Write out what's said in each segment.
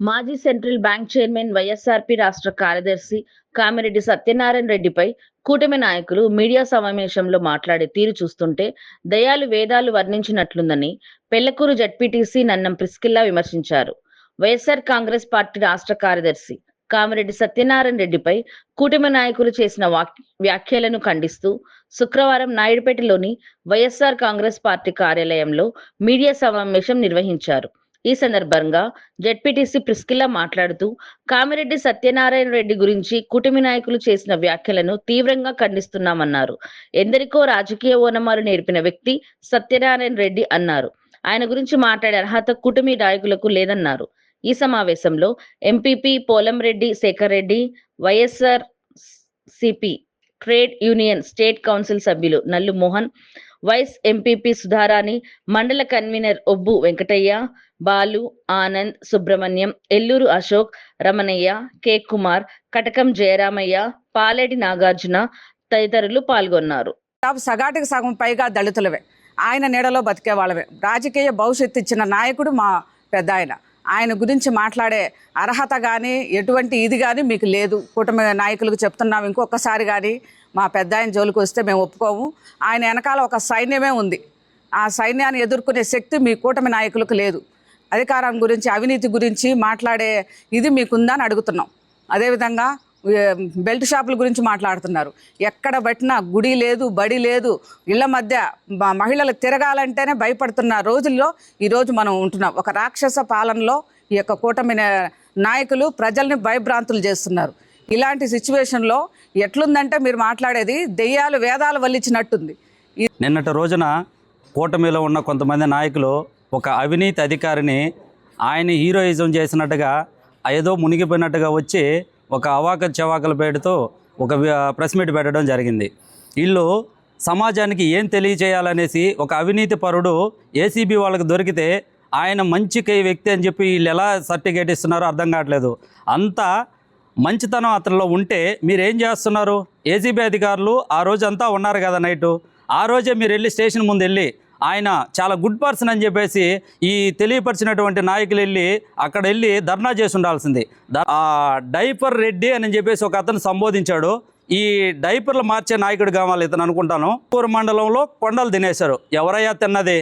మాజీ central bank chairman YSRP రాష్ట్ర కార్యదర్శి కామిరెడ్డి సత్యనారాయణ రెడ్డిపై కూటమి నాయకులు మీడియా సమావేశంలో మాట్లాడే తీరు చూస్తుంటే దయాలు వేదాలు వర్ణించినట్లుందని పెళ్లకూరు జడ్పీటీసీ నన్నం ప్రిస్కిల్లా విమర్శించారు. వైఎస్ఆర్ కాంగ్రెస్ పార్టీ రాష్ట్ర కార్యదర్శి కామిరెడ్డి సత్యనారాయణ రెడ్డిపై కూటమి నాయకులు చేసిన వ్యాఖ్యలను ఖండిస్తూ శుక్రవారం నాయుడుపేటలోని వైఎస్ఆర్ కాంగ్రెస్ పార్టీ కార్యాలయంలో మీడియా సమావేశం నిర్వహించారు. ఈ సందర్భంగా జడ్పీటీసీ ప్రిస్కిల్లా మాట్లాడుతూ కామిరెడ్డి సత్యనారాయణ రెడ్డి గురించి కూటమి నాయకులు చేసిన వ్యాఖ్యలను తీవ్రంగా ఖండిస్తున్నామన్నారు. ఎందరికో రాజకీయ ఓనమాలు నేర్పిన వ్యక్తి సత్యనారాయణ రెడ్డి అన్నారు. ఆయన గురించి మాట్లాడే అర్హత కూటమి నాయకులకు లేదన్నారు. ఈ సమావేశంలో MPP Polamreddy Sekhar Reddy, YSR CP trade union state council సభ్యులు Nallu Mohan, vice MPP Sudharani, mandal convener Obbu Venkataiah, Balu, Anand, Subrahmanyam, Elluru Ashok, Ramanaiah, K Kumar, Katakam Jayaramaiah, Paleti Nagarjuna తదితరులు పాల్గొన్నారు. సగాటికి సగం పైగా దళితులవే, ఆయన నీడలో బతికే వాళ్ళవే. రాజకీయ భవిష్యత్తు ఇచ్చిన నాయకుడు మా పెద్ద ఆయన గురించి మాట్లాడే అర్హత కానీ ఎటువంటి ఇది కానీ మీకు లేదు. కూటమి నాయకులకు చెప్తున్నాం, ఇంకొకసారి కానీ మా పెద్ద ఆయన జోలికి వస్తే మేము ఒప్పుకోము. ఆయన వెనకాల ఒక సైన్యమే ఉంది. ఆ సైన్యాన్ని ఎదుర్కొనే శక్తి మీ కూటమి నాయకులకు లేదు. అధికారం గురించి, అవినీతి గురించి మాట్లాడే ఇది మీకుందని అడుగుతున్నాం. అదేవిధంగా బెల్ట్ షాపుల గురించి మాట్లాడుతున్నారు. ఎక్కడ పెట్టినా గుడి లేదు, బడి లేదు, ఇళ్ల మధ్య మహిళలు తిరగాలంటేనే భయపడుతున్న రోజుల్లో ఈరోజు మనం ఉంటున్నాం. ఒక రాక్షస పాలనలో ఈ యొక్క కూటమి నాయకులు ప్రజల్ని భయభ్రాంతులు చేస్తున్నారు. ఇలాంటి సిచ్యువేషన్లో ఎట్లుందంటే మీరు మాట్లాడేది దెయ్యాలు వేదాలు వల్లించినట్టుంది. నిన్నటి రోజున కూటమిలో ఉన్న కొంతమంది నాయకులు ఒక అవినీతి అధికారిని ఆయన హీరోయిజం చేసినట్టుగా ఏదో మునిగిపోయినట్టుగా వచ్చి ఒక అవాక చవాకలు పెడుతూ ఒక ప్రెస్ మీట్ పెట్టడం జరిగింది. వీళ్ళు సమాజానికి ఏం తెలియచేయాలనేసి ఒక అవినీతి పరుడు ఏసీబీ వాళ్ళకి దొరికితే ఆయన మంచి వ్యక్తి అని చెప్పి వీళ్ళు ఎలా సర్టిఫికేట్ ఇస్తున్నారో అర్థం కావట్లేదు. అంతా మంచితనం అతనిలో ఉంటే మీరేం చేస్తున్నారు? ఏసీబీ అధికారులు ఆ రోజు అంతా ఉన్నారు కదా నైటు, ఆ రోజే మీరు వెళ్ళి స్టేషన్ ముందు వెళ్ళి ఆయన చాలా గుడ్ పర్సన్ అని చెప్పేసి ఈ తెలియపరిచినటువంటి నాయకులు వెళ్ళి అక్కడ వెళ్ళి ధర్నా చేసి ఉండాల్సింది. ఆ డైపర్ రెడ్డి అని చెప్పేసి ఒక అతను సంబోధించాడు. ఈ డైపర్లు మార్చే నాయకుడు కావాలి ఇతను అనుకుంటాను. పూర్ మండలంలో కొండలు తినేశారు. ఎవరయ్యా తిన్నది?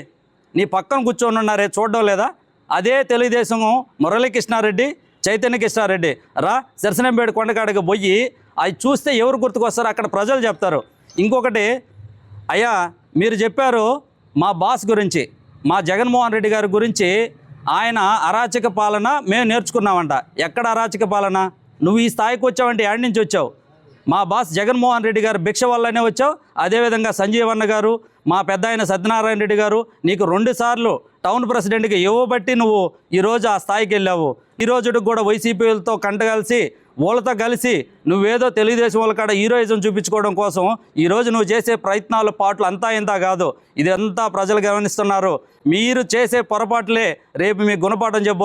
నీ పక్కన కూర్చొని ఉన్నారే, చూడడం లేదా? అదే తెలుగుదేశం మురళీకృష్ణారెడ్డి, చైతన్య కృష్ణారెడ్డి రా సరసనంపేట కొండకాడికి పోయి అవి చూస్తే ఎవరు గుర్తుకొస్తారు? అక్కడ ప్రజలు చెప్తారు. ఇంకొకటి, అయ్యా మీరు చెప్పారు మా బాస్ గురించి, మా జగన్మోహన్ రెడ్డి గారి గురించి, ఆయన అరాచక పాలన మేము నేర్చుకున్నామంట. ఎక్కడ అరాచక పాలన? నువ్వు ఈ స్థాయికి వచ్చావంటే ఏడు నుంచి వచ్చావు? మా బాస్ జగన్మోహన్ రెడ్డి గారు భిక్ష వల్లనే వచ్చావు. అదేవిధంగా సంజీవన్న గారు, మా పెద్ద ఆయన సత్యనారాయణ రెడ్డి గారు నీకు 2 సార్లు టౌన్ ప్రెసిడెంట్గా ఇవ్వబట్టి నువ్వు ఈరోజు ఆ స్థాయికి వెళ్ళావు. ఈ రోజుకి కూడా వైసీపీలతో కంటగలిసి వాళ్ళతో కలిసి నువ్వేదో తెలుగుదేశం వాళ్ళ కాడ హీరోయిజం చూపించుకోవడం కోసం ఈరోజు నువ్వు చేసే ప్రయత్నాలు పాటలు అంతా ఇంతా కాదు. ఇదంతా ప్రజలు గమనిస్తున్నారు. మీరు చేసే పొరపాట్లే రేపు మీకు గుణపాఠం చెప్పు.